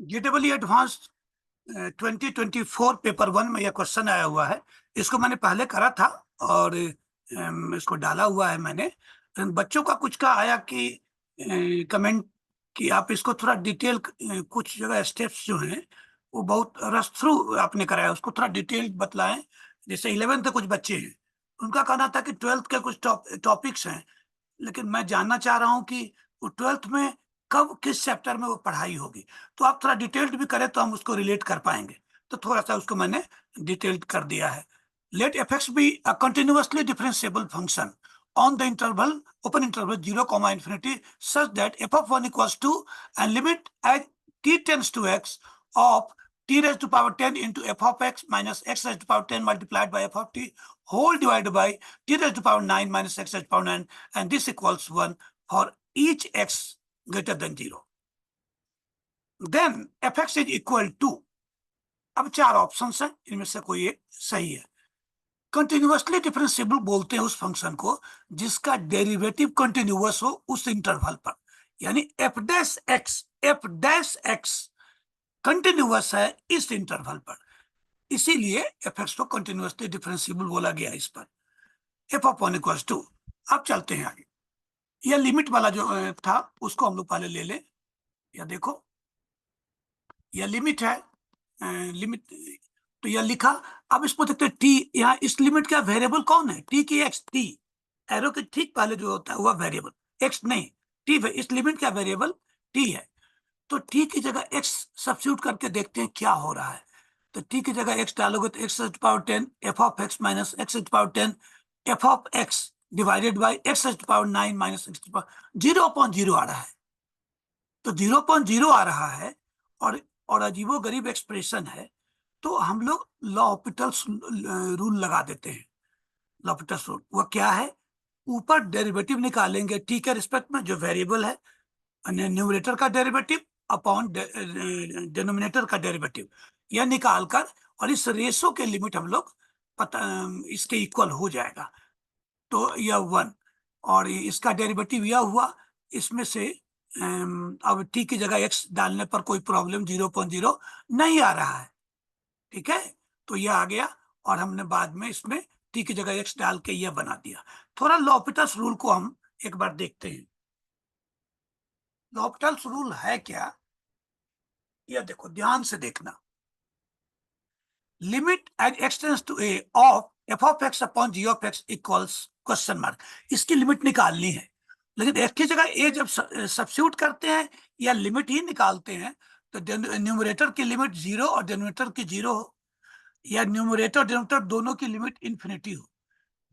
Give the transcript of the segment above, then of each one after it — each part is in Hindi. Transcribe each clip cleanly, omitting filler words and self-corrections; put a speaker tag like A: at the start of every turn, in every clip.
A: जेडबल एडवांस्ड 2024 पेपर 1 में यह क्वेश्चन आया हुआ है। इसको मैंने पहले करा था और इसको डाला हुआ है मैंने। बच्चों का कुछ का आया कि कमेंट कि आप इसको थोड़ा डिटेल, कुछ जगह स्टेप्स जो हैं वो बहुत रस थ्रू आपने कराया, उसको थोड़ा डिटेल बतलाएं। जैसे 11th के कुछ बच्चे हैं, उनका कहना था कि 12th के कुछ टॉपिक्स हैं, लेकिन मैं जानना चाह रहा हूँ कि वो 12th में कब किस चैप्टर में वो पढ़ाई होगी। तो आप थोड़ा डिटेल्ड भी करें तो हम उसको रिलेट कर पाएंगे। तो थोड़ा सा उसको मैंने डिटेल्ड कर दिया है। Let f be a continuously differentiable function on the interval open interval 0 comma infinity such that f of 1 equals to and limit as t tends to x of t raised to power 10 into f of x minus x raised to power 10 multiplied by f of t whole divided by t raised to power 9 minus x raised to power 9, and this equals 1 for each x greater than 0. Then fx is equal to, अब चार ऑप्शंस हैं, इनमें से कोई एक सही है। कंटिन्यूअसली डिफरेंशिएबल बोलते हैं उस फंक्शन को जिसका डेरिवेटिव कंटिन्यूअस हो उस इंटरवल पर, यानी एफ डैश एक्स कंटिन्यूअस है इस इंटरवल पर, इसीलिए एफ एक्स को कंटिन्यूअसली डिफरेंशिएबल बोला गया इस पर। एफ ऑफ 1 इक्वल्स टू, अब चलते हैं आगे। यह लिमिट वाला जो था उसको हम लोग पहले ले लें। या देखो, यह लिमिट है, लिमिट तो यह लिखा। अब इसको देखते हैं टी, यहाँ इस लिमिट का वेरिएबल कौन है, टी की एक्स। टी एरो के ठीक पहले जो होता है वह वेरिएबल एक्स नहीं, टी। इस लिमिट का वेरिएबल टी है, तो टी की जगह एक्स सब्स्टिट्यूट करके देखते हैं क्या हो रहा है। तो टी की जगह एक्स डालोगे तो x power 10 F of x minus x power 10 F of x divided by x power 9 minus x power 0.0 आ रहा है। तो 0.0 आ रहा है और अजीबो गरीब एक्सप्रेशन है। तो हम लोग लॉपिटल्स रूल लगा देते हैं। लॉपिटल्स रूल वो क्या है, ऊपर डेरिवेटिव निकालेंगे टी के रिस्पेक्ट में जो वेरिएबल है, न्यूमरेटर का डेरिवेटिव अपॉन डिनोमिनेटर का डेरिवेटिव, यह निकालकर और इस रेशो के लिमिट हम लोग पता इसके इक्वल हो जाएगा। तो यह 1 और इसका डेरिवेटिव यह हुआ। इसमें से अब टी की जगह एक्स डालने पर कोई प्रॉब्लम 0.0 नहीं आ रहा है, ठीक है। तो यह आ गया और हमने बाद में इसमें टी की जगह एक्स डाल के यह बना दिया। थोड़ा लॉपिटल्स रूल को हम एक बार देखते हैं। लॉपिटल्स रूल है क्या, यह देखो ध्यान से देखना। Limit as x tends to a of f of x upon g of x equals question mark, इसकी लिमिट निकालनी है। लेकिन एक्स की जगह ए जब सब्स्टिट्यूट करते हैं या लिमिट ही निकालते हैं तो न्यूमरेटर की लिमिट 0 और डिनोमिनेटर की 0 हो, या न्यूमरेटर और डिनोमिनेटर दोनों की लिमिट इन्फिनिटी हो,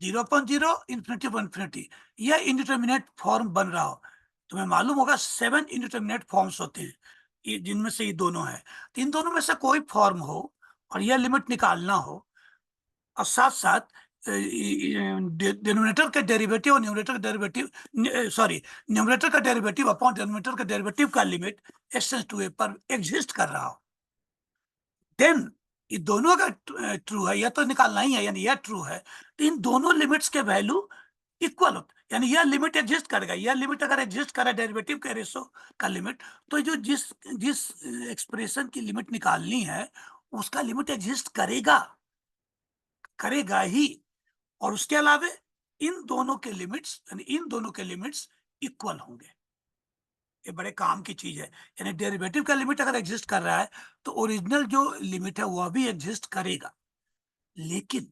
A: 0.0 इन्फिनिटी 1 यह इंडिटरमिनेट फॉर्म बन रहा हो। तुम्हें मालूम होगा 7 इंडिटरमिनेट फॉर्म्स होते हैं, जिनमें से ये दोनों है। तो इन दोनों में से कोई फॉर्म हो और यह लिमिट निकालना हो, और साथ साथ डिनोमिनेटर का डेरिवेटिव और न्यूमरेटर का डेरिवेटिव, सॉरी, न्यूमरेटर का डेरिवेटिव अपॉन डिनोमिनेटर का डेरिवेटिव का लिमिट एक्स टू ए पर एग्जिस्ट कर रहा हो, देन ये दोनों का ट्रू है, यह तो निकालना ही है, यानी यह ट्रू है। तो इन दोनों लिमिट्स के वैल्यू इक्वल होते, यानी यह लिमिट एग्जिस्ट करेगा। यह लिमिट अगर एग्जिस्ट करे डेरिवेटिव के रेशो का लिमिट, तो जो जिस जिस एक्सप्रेशन की लिमिट निकालनी है उसका लिमिट एग्जिस्ट करेगा, करेगा ही। और उसके अलावा इन दोनों के लिमिट्स, यानी इन दोनों के लिमिट्स इक्वल होंगे। ये बड़े काम की चीज है, यानी डेरिवेटिव का लिमिट अगर एग्जिस्ट कर रहा है तो ओरिजिनल जो लिमिट है वह भी एग्जिस्ट करेगा, लेकिन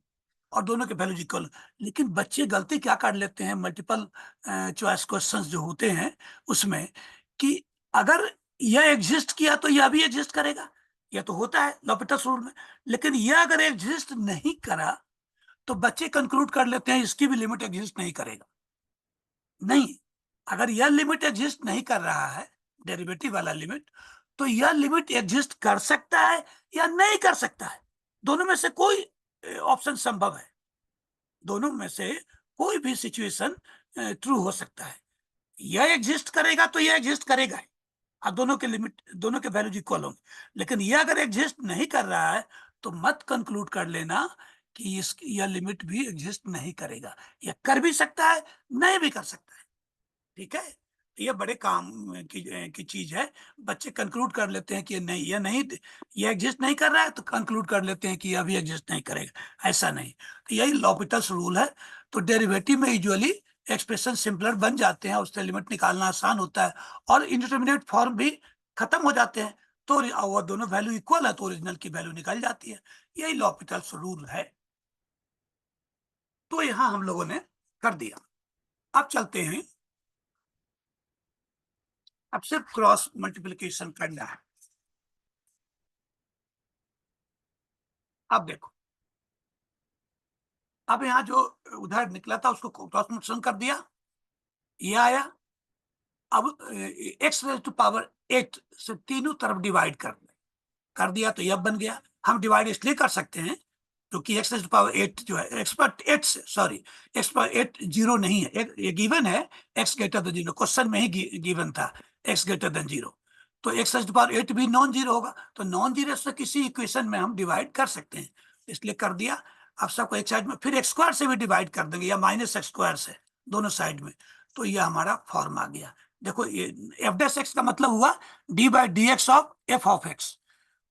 A: और दोनों के वैल्यूज इक्वल। लेकिन बच्चे गलती क्या कर लेते हैं मल्टीपल चॉइस क्वेश्चंस जो होते हैं उसमें, कि अगर यह एग्जिस्ट किया तो यह भी एग्जिस्ट करेगा, यह तो होता है लॉपिटल्स रूल में। लेकिन यह अगर एग्जिस्ट नहीं करा तो बच्चे कंक्लूड कर लेते हैं इसकी भी लिमिट एग्जिस्ट नहीं करेगा। नहीं, अगर यह लिमिट एग्जिस्ट नहीं कर रहा है, डेरिवेटिव वाला लिमिट, तो यह लिमिट एग्जिस्ट कर सकता है या नहीं कर सकता है। दोनों में से कोई ऑप्शन संभव है, दोनों में से कोई भी सिचुएशन ट्रू हो सकता है। यह एग्जिस्ट करेगा तो यह एग्जिस्ट करेगा ही, और दोनों के लिमिट, दोनों के वैल्यूज इक्वल होंगे। लेकिन यह अगर एग्जिस्ट नहीं कर रहा है तो मत कंक्लूड कर लेना कि यह लिमिट भी एग्जिस्ट नहीं करेगा। यह कर भी सकता है, नहीं भी कर सकता है, ठीक है। ये बड़े काम की चीज है। बच्चे कंक्लूड कर लेते हैं कि नहीं ये एग्जिस्ट नहीं कर रहा है, तो कंक्लूड कर लेते हैं कि ये अभी एग्जिस्ट नहीं करेगा। ऐसा नहीं, तो यही लॉपिटल्स रूल है। तो डेरिवेटिव में यूजुअली एक्सप्रेशन सिंपलर बन जाते हैं, उससे लिमिट निकालना आसान होता है, और इंडिटरमिनेट फॉर्म भी खत्म हो जाते हैं। तो वो दोनों वैल्यू इक्वल है तो ओरिजिनल की वैल्यू निकल जाती है। यही लॉपिटल्स रूल है। तो यहां हम लोगों ने कर दिया। अब चलते हैं, अब सिर्फ क्रॉस मल्टीप्लिकेशन करना है। अब देखो, अब यहाँ जो उधर निकला था उसको क्रॉस मल्टीप्लिकेशन कर दिया, ये आया। अब एक्स रेज टू पावर 8 से तीनों तरफ डिवाइड कर दिया, तो यह बन गया। हम डिवाइड इसलिए कर सकते हैं क्योंकि एक्स रेज टू पावर 8 जो है, एक्स पावर 8 से, सॉरी, एक्स पावर 8 जीरो नहीं है, ये गिवन है। X greater than zero, question में ही गिवन था एक्स ग्रेटर देन जीरो। तो एक्स रेज टू पावर 8 भी नॉन जीरो होगा, तो नॉन जीरो से किसी इक्वेशन में हम डिवाइड कर सकते हैं, इसलिए कर दिया। अब सबको एक साइड में, फिर एक्स स्क्वायर से भी डिवाइड कर देंगे या माइनस एक्स स्क्वायर से, दोनों साइड में। तो ये हमारा फॉर्म आ गया। देखो, ये एफ डैश एक्स का मतलब हुआ D by d x of f of x.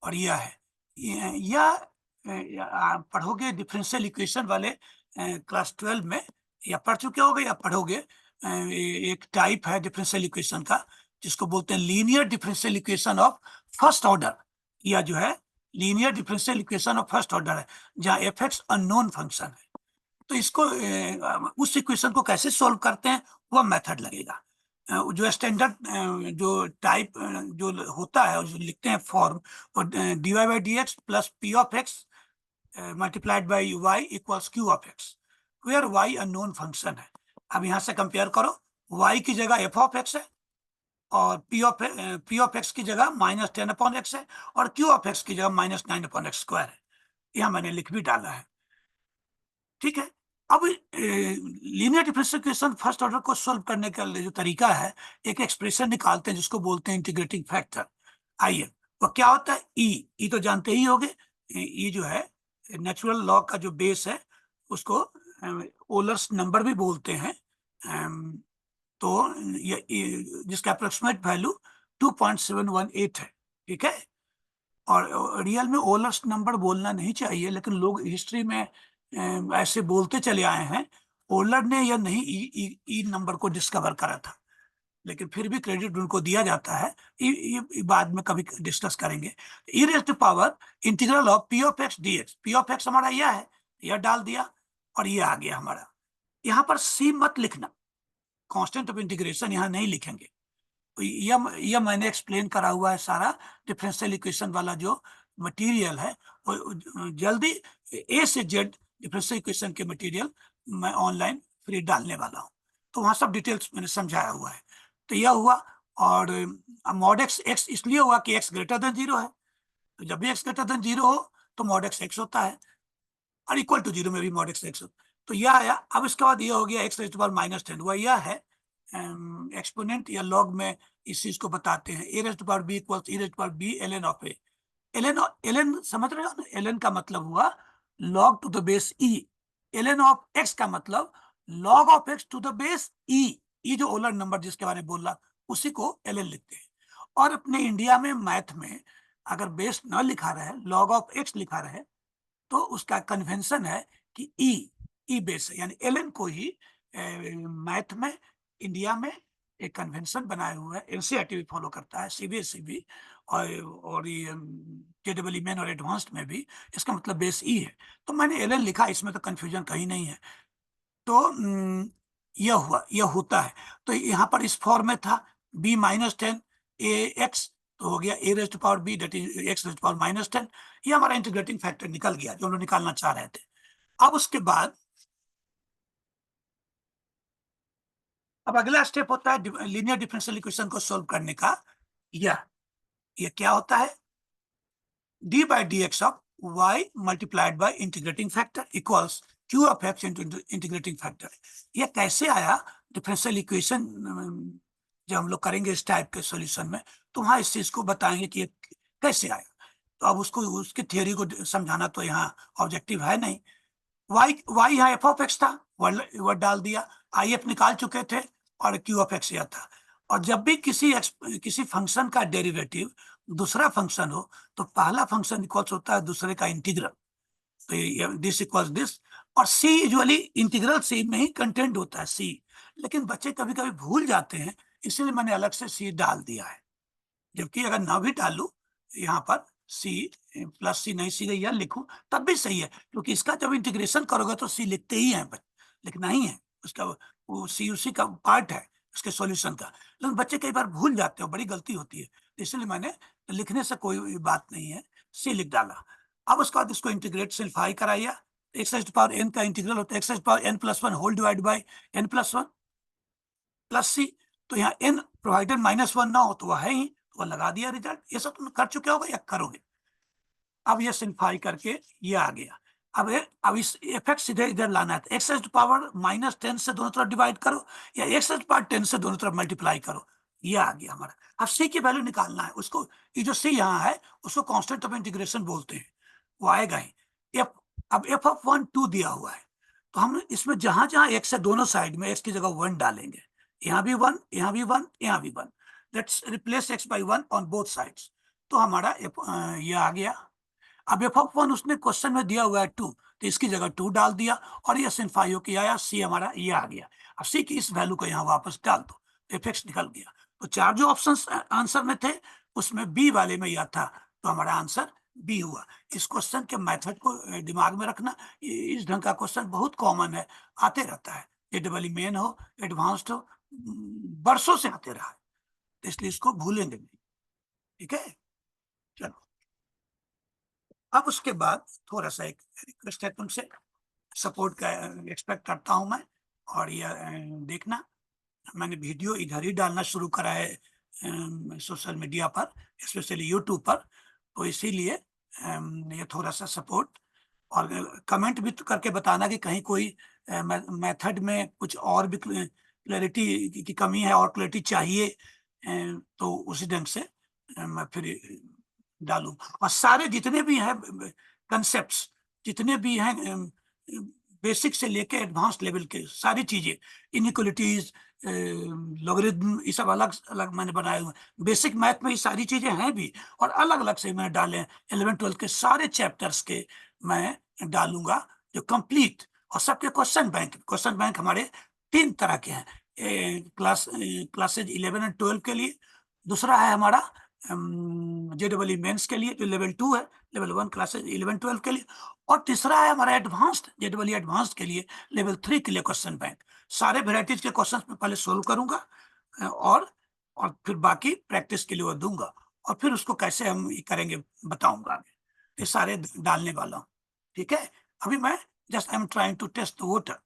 A: और यह है, यह आप पढ़ोगे डिफरेंशियल इक्वेशन वाले क्लास 12 में, या पढ़ चुके होगे या पढ़ोगे। एक टाइप है डिफरेंशियल इक्वेशन का जिसको बोलते हैं linear differential equation of first order. या जो है linear differential equation of first order है, जहाँ एफ एक्स अननोन फंक्शन है। तो इसको उस इक्वेशन को कैसे सॉल्व करते हैं, वह मेथड लगेगा। जो स्टैंडर्ड जो टाइप जो होता है, जो लिखते हैं फॉर्म, और d y by d x plus p of x multiplied by y equals q of x, where y unknown function है। अब यहाँ से कंपेयर करो, वाई की जगह एफ ऑफ एक्स है, और पी ऑफ एक्स की जगह -10/x है, और क्यू ऑफ एक्स की जगह -9/x² है। यहाँ मैंने लिख भी डाला है, ठीक है। अब linear differential equation first order को सॉल्व करने का जो तरीका है, एक एक्सप्रेशन निकालते हैं जिसको बोलते हैं इंटीग्रेटिंग फैक्टर। आइए, वो क्या होता है, ई तो जानते ही होंगे। ई जो है नेचुरल लॉ का जो बेस है, उसको ओलर्स नंबर भी बोलते हैं। तो जिसका अप्रोक्सीमेट वैल्यू 2.718 है, ठीक है। और रियल में ओलर्स नंबर बोलना नहीं चाहिए, लेकिन लोग हिस्ट्री में ऐसे बोलते चले आए हैं। ओलर ने या नहीं ई नंबर को डिस्कवर करा था, लेकिन फिर भी क्रेडिट उनको दिया जाता है। ये बाद में कभी डिस्कस करेंगे। E raise to power integral of p of x d x, p of x हमारा यह है, यह डाल दिया, और ये आ गया हमारा। यहाँ पर सी मत लिखना, कांस्टेंट ऑफ इंटीग्रेशन यहाँ नहीं लिखेंगे। यह मैंने एक्सप्लेन करा हुआ है सारा, डिफरेंशियल इक्वेशन वाला जो मटेरियल है, वो जल्दी ए से जेड डिफरेंशियल इक्वेशन के मटेरियल मैं ऑनलाइन फ्री डालने वाला हूँ। तो वहाँ सब डिटेल्स मैंने समझाया हुआ है। तो यह हुआ। और मॉड एक्स एक्स इसलिए हुआ कि एक्स ग्रेटर देन जीरो है, तो जब भी एक्स ग्रेटर देन जीरो हो तो मॉड एक्स एक्स होता है, और इक्वल टू जीरो में भी मॉड एक्स एक्स। तो यह आया। अब इसके बाद ये हो गया एक्स रेज़ टू पावर -10, हुआ यह है एक्सपोनेंट या लॉग में इस चीज को बताते हैं। A raise to power B equals e raise to power B ln of A. ln समझ रहे हो ना, ln का मतलब हुआ log to the base e. ln of x का मतलब log of x to the base e. E जो ओलर नंबर जिसके बारे में बोल रहा, उसी को ln लिखते हैं। और अपने इंडिया में मैथ में अगर बेस न लिखा रहे, log ऑफ एक्स लिखा रहे, तो उसका कन्वेंशन है कि ई बेस है, यानी ln को ही मैथ में इंडिया में एक कन्वेंशन बनाए हुए है। एनसीईआरटी भी फॉलो करता है, सीबीएसई भी, और ये जेडबल मेन और एडवांस्ड में भी। इसका मतलब बेस ई है, तो मैंने ln लिखा, इसमें तो कंफ्यूजन कहीं नहीं है। तो यह हुआ, यह होता है। तो यहाँ पर इस फॉर्म में था b-10 ए एक्स, तो हो गया A raise to power B that is x raise to power -10। ये हमारा इंटीग्रेटिंग फैक्टर निकल गया जो हम लोग निकालना चाह रहे थे। अब उसके बाद अब अगला स्टेप होता है लीनियर डिफरेंशियल इक्वेशन को सोल्व करने का। यह क्या होता है, d by d x of y multiplied by integrating factor equals q of x into integrating factor. यह कैसे आया डिफरेंशियल इक्वेशन, जब हम लोग करेंगे इस टाइप के सॉल्यूशन में, तो वहां इस चीज को बताएंगे कि ये कैसे आया। तो अब उसको उसकी थियोरी को समझाना तो यहाँ ऑब्जेक्टिव है नहीं। वाई यहाँ एफ ऑफ एक्स था, वर्ड डाल दिया, आई एफ निकाल चुके थे, और क्यू ऑफ एक्स यह था। और जब भी किसी फंक्शन का डेरिवेटिव दूसरा फंक्शन हो तो पहला फंक्शन इक्वल्स होता है दूसरे का इंटीग्रल। तो दिस इक्वल्स दिस। और सी यूजुअली इंटीग्रल सी में ही कंटेंट होता है सी, लेकिन बच्चे कभी कभी भूल जाते हैं, इसलिए मैंने अलग से सी डाल दिया है। जबकि अगर ना भी डालू यहाँ पर सी प्लस सी नहीं सी या लिखूं तब भी सही है, क्योंकि इसका जब इंटीग्रेशन करोगे तो सी लिखते ही हैं, लिखना ही है उसका, वो सी उसी का पार्ट है उसके सॉल्यूशन का। लेकिन बच्चे कई बार भूल जाते हो, बड़ी गलती होती है, इसलिए मैंने लिखने से कोई बात नहीं है, सी लिख डाला। अब उसके बाद इसको इंटीग्रेट सिंप्लीफाई कराइए। एक्स टू पावर एन का इंटीग्रल होता है x to power n plus one whole divide by n plus one plus C. तो यहाँ एन प्रोवाइडेड -1 ना हो तो वह है ही, तो वह लगा दिया रिजल्ट। ये सब तुम कर चुके होगे या करोगे। अब ये सिंप्लीफाई करके ये आ गया। अब इस इफेक्ट सीधे इधर लाना है, एक्स टू पावर -10 से दोनों तरफ डिवाइड करो या एक्स टू पावर 10 से दोनों तरफ मल्टीप्लाई करो, ये आ गया हमारा। अब सी की वैल्यू निकालना है उसको, ये जो सी यहाँ है उसको कांस्टेंट ऑफ इंटीग्रेशन बोलते हैं, वो आएगा ही। एफ, अब एफ ऑफ 1 2 दिया हुआ है, तो हम इसमें जहां जहां एक्स है दोनों साइड में एक्स की जगह 1 डालेंगे, यहाँ भी 1 यहाँ भी 1 यहाँ भी 1। Let's replace x by 1 on both sides. तो हमारा ये आ गया। अब एफ ऑफ 1 उसने क्वेश्चन में दिया हुआ है 2, तो इसकी जगह 2 डाल दिया और ये सिंप्लीफाई होके आया, सी हमारा ये आ गया। अब सी की इस वैल्यू को यहाँ वापस डाल दो, एफ एक्स निकल गया। तो चार जो ऑप्शन आंसर में थे उसमें बी वाले में यह था, तो हमारा आंसर बी हुआ। इस क्वेश्चन के मेथड को दिमाग में रखना, इस ढंग का क्वेश्चन बहुत कॉमन है, आते रहता है, ये डबल मेन हो एडवांस्ड हो, बरसों से आते रहा है, तो इसलिए इसको भूलेंगे नहीं। ठीक है, चलो। अब उसके बाद थोड़ा सा एक रिक्वेस्ट है तुमसे, सपोर्ट का एक्सपेक्ट करता हूं मैं। और ये देखना, मैंने वीडियो इधर ही डालना शुरू करा है सोशल मीडिया पर, स्पेशली यूट्यूब पर, तो इसीलिए ये थोड़ा सा सपोर्ट। और कमेंट भी तो करके बताना कि कहीं कोई मेथड में कुछ और भी क्लैरिटी की कमी है और क्लैरिटी चाहिए, तो उसी ढंग से मैं फिर डालूं। और सारे जितने भी हैं कंसेप्ट्स, जितने भी हैं बेसिक से लेके एडवांस लेवल के सारी चीजें, इनइक्वलिटीज, लॉगरिथम, ये सब अलग अलग मैंने बनाए हुए हैं। बेसिक मैथ में ये सारी चीजें हैं भी, और अलग अलग से मैंने डाले हैं। 11 12 के सारे चैप्टर्स के मैं डालूंगा जो कंप्लीट। और सबके क्वेश्चन बैंक हमारे 3 तरह के हैं। क्लासेज 11 और 12 के लिए, दूसरा है हमारा JEE मेंस के लिए जो लेवल 2 है, लेवल 1 क्लासेज 11 12 के लिए, और तीसरा है हमारा एडवांस्ड JEE एडवांस्ड के लिए लेवल 3 के लिए क्वेश्चन बैंक। सारे वेराइटीज के क्वेश्चन में पहले सोल्व करूंगा, और फिर बाकी प्रैक्टिस के लिए वो दूंगा, और फिर उसको कैसे हम ये करेंगे बताऊंगा आगे। ये सारे डालने वाला हूँ। ठीक है, अभी मैं just I am trying to test the water.